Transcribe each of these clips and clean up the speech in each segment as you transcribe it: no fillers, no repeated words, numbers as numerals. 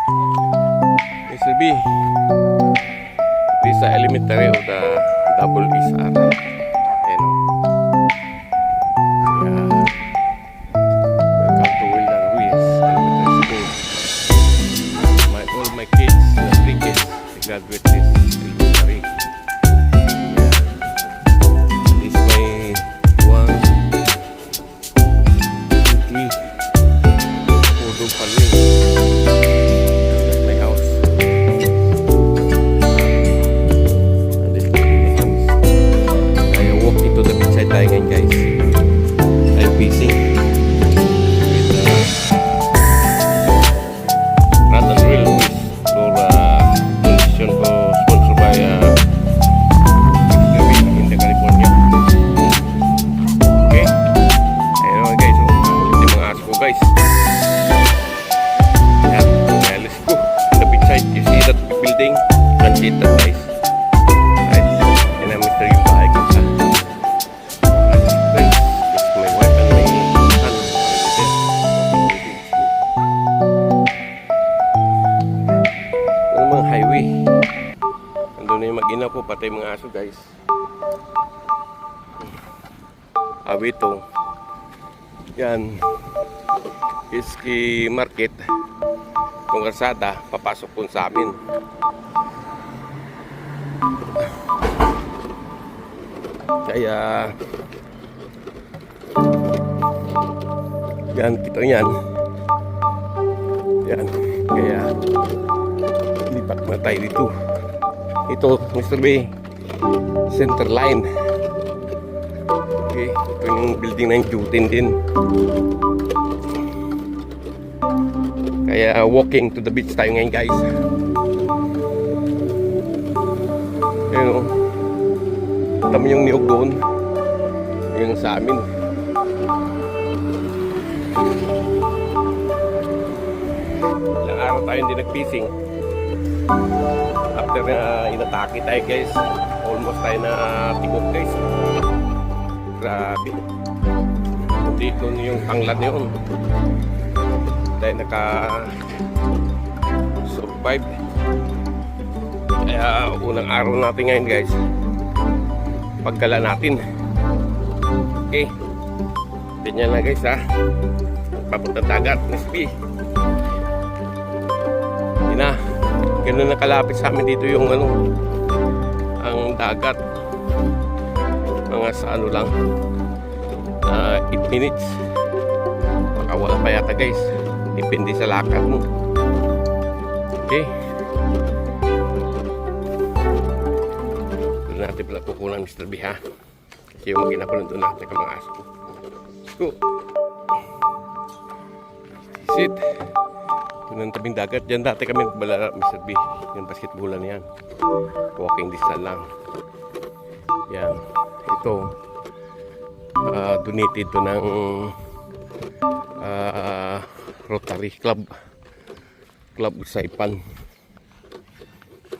Mr. B, this is the elementary of the double SR. Ayan o. Yeah. Welcome to Wildan Ruiz Elementary School. All my kids, the 3 kids, they graduate this elementary. Yeah. This is my 1, 2, 3, 4 doon paling. Tayo ngayon guys, tayo fishing with rod and reel for donation ko, sponsored by in the California. Okay, ayun guys, ulit yung mga aso ko guys. Yan, let's go on the beach side. You see that building? You can see that guys. Right, yan ang Mr. yung bahay ko sa highway. Nandun na yung mag-ina ko, patay mga aso guys. Awito. Yan. Iski market. Kung karsada, papasok po sa amin. Kaya yan, kita yan. Yan. Kaya lipat na tayo dito. Ito, Mr. B, center line. Okay, ito yung building ng Jutin din. Kaya walking to the beach tayo ngayon guys. Ayun o, tama yung niyog doon, yung sa amin. Ilang araw tayo hindi nag-fishing. After inatake tayo guys, almost tayo na tibok guys. Grabe. Dito yung tanglad yun. Tayo naka-survive. Kaya unang araw natin ngayon guys, pagkala natin. Okay, ganyan lang guys ha. Papunta dagat, Nesby. Yun na, ganun na kalapit sa amin dito yung ang dagat. Mga sa lang, 8 minutes. Baka wala pa yata guys, depende sa lakad mo. Okay, doon natin pala kukunan Mr. B ha, kasi yung ginakunan doon natin ka mga aso. Let's go. Sit. Ito ng tabing dagat. Diyan dati kami nagbalala Mr. B, yung basketballan yan, walking distance lang. Yan, ito donated to ng Rotary Club Saipan.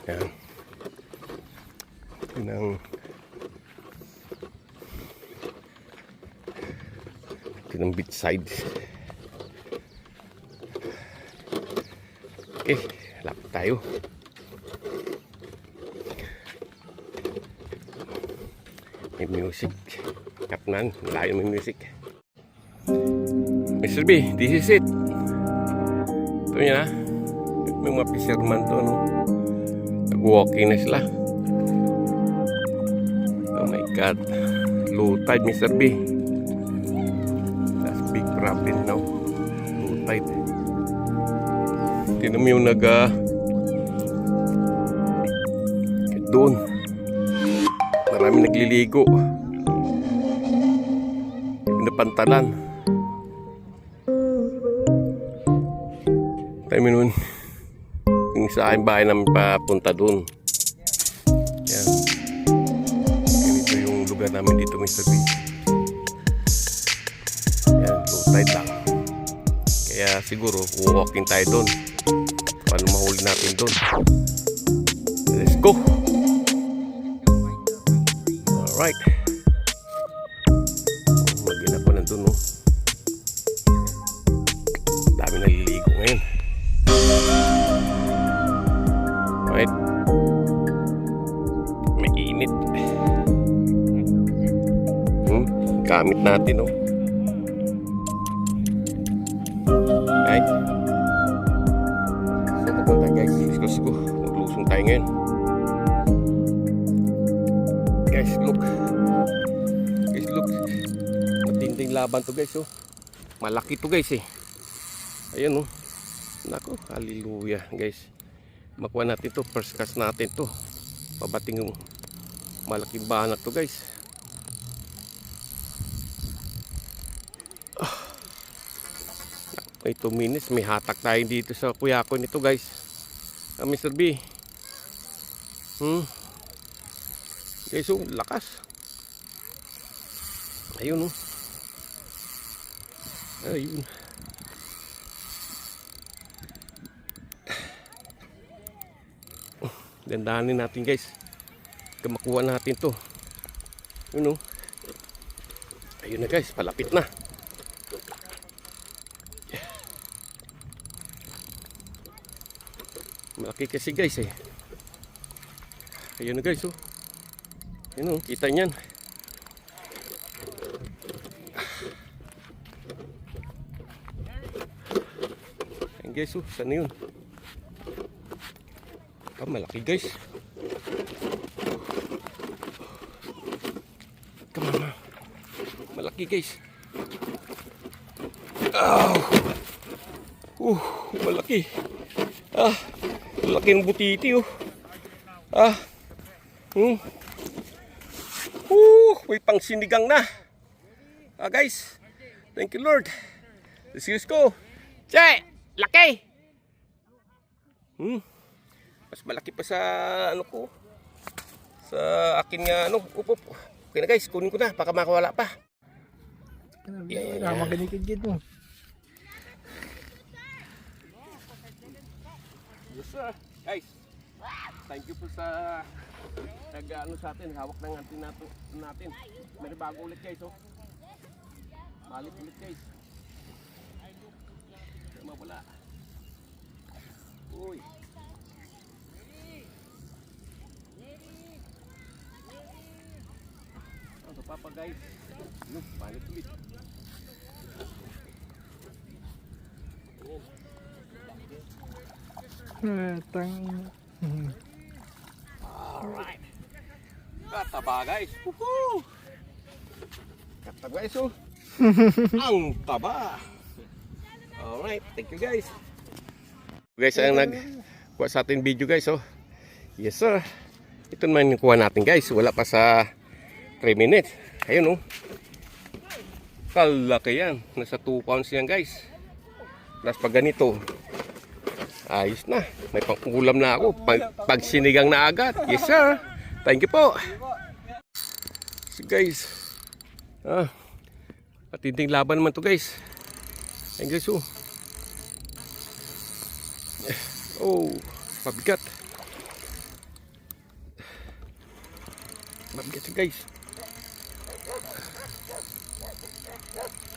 Yan, ito ng beach side. Okay, lapit tayo. May music. Kapnan, malayo may music. Mr. B, this is it. Ito yun ha. May mga fisherman to, no? Nag-walking na sila. Oh my God. Low tide, Mr. B. That's big problem now. Low tide. Tinan mo yung doon. Marami nagliligo. Pinapantalan. Tayo nun yung sa aking bahay namin papunta doon. Yan. Ganito yung lugar namin dito Mr. B. Yan, low tide lang. Kaya siguro walking tayo doon. Paano mahuli natin doon? Let's go! Alright. Mag-ina po nandun, no? Dami naliligo ngayon. gamit natin, oh. Right? So, papunta guys. Let's go. Maglusong tayo ngayon. Guys, look. Guys, look. Matinding laban to guys, oh. Malaki to guys, eh. Ayan, oh. Nako, hallelujah guys. Makuha natin to. First cast natin to. Pabating yung malaking bahan na to guys. May 2 minutes. May hatak tayo dito sa kuyako nito guys. Mr. B. Guys, oh, lakas. Ayun, oh. Ayun. Dandahanin natin guys. Makuha natin to. Yun, oh. Ayun na guys, palapit na. Malaki kasi guys, eh. Ayun na guys, oh. Yun, oh, kita niyan. Ayun guys, oh, saan yun? Malaki guys. Come on, malaki guys. Malaki. Malaki ng butiti, oh. May pang sinigang na. Guys. Thank you Lord. Let's go. Che, laki. Mas malaki pa sa ano ko. Sa akin nga ano, upop. Okay na guys, kunin ko na baka makawala pa. Maganikid mo. Yes sir. Guys, thank you po sa nag-ano sa atin, hawak ng antin natin. May bago ulit guys, oh. Malit ulit guys. Mawala. Uy. Ito papa guys. Look, malit ulit. Alright. Kataba guys. Woohoo! Kataba guys, oh. Ang taba. Alright, thank you guys. Guys, ang nagkuha sa atin video guys, oh. Yes sir. Ito naman yung kuha natin guys. Wala pa sa 3 minutes. Ayun, oh. Kalaki yan. Nasa 2 pounds yan guys. Plus pag ganito, ayos na. May pang-ulam na ako. Pag sinigang na agad. Yes sir. Thank you po. So guys, matinding laban naman to guys. Thank you so. Oh, mabigat. Mabigat siya guys.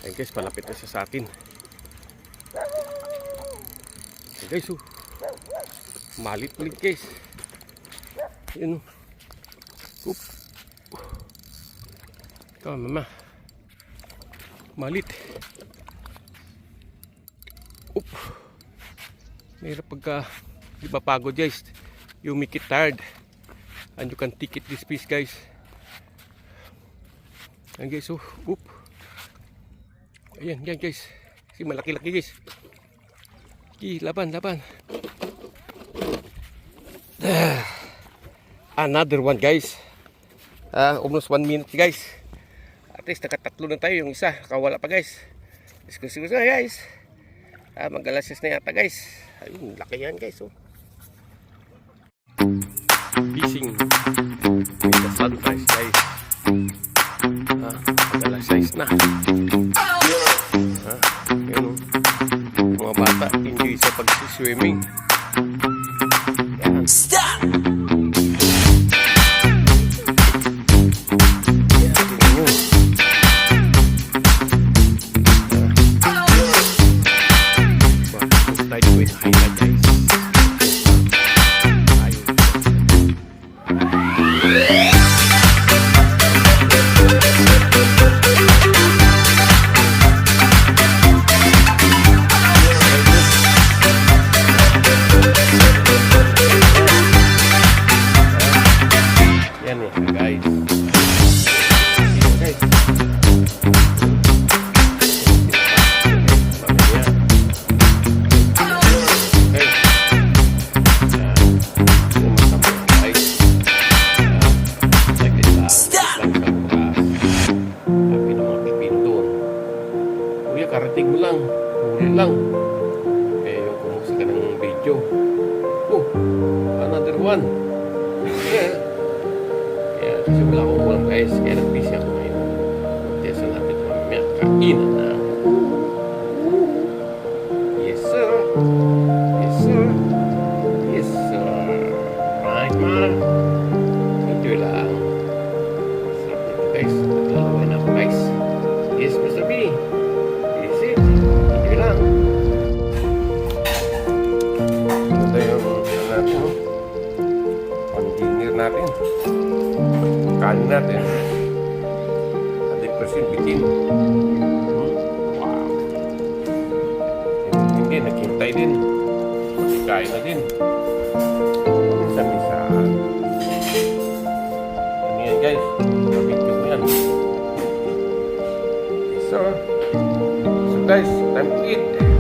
Ayun guys, palapit na siya sa atin. Ayun guys, oh. Malit ulit guys. Ayun. Oop. Ito mama. Malit. Oop. Mahirap pagka di ba pagod guys. You make it tired. And you can take it this piece guys. Ayan guys, oh. Oop. Ayan, yan guys. Kasi malaki-laki guys. Laban. Another one guys. Almost 1 minute guys. At least nakatatlo na tayo. Yung isa, kawala pa guys. Discuss na guys. Mag-alasis na yata guys. Ayun, laki yan guys, oh. Fishing with the sunrise guys. Mag-alasis na. Yun, oh. Mga bata enjoy sa pag-swimming. Stop! video. Oh, another one. Yeah. Kaya kasi wala akong ulam guys. Kaya nag-busy ako ngayon. Tesa natin mamaya. Kainan na. Yes sir. Yes sir. Yes sir. Right man. Enjoy lang. Sarap nito guys. Naglalawan ako guys. Yes Mr. B. Yes it. Enjoy lang. Ito yung natin oh. Pang-dinner natin. Kanin natin. 100% bitin. Wow. Hindi, naghintay din. Magkain na din. Minsan-minsan. Ano yan guys? Kapityo ko yan. So guys, time to eat.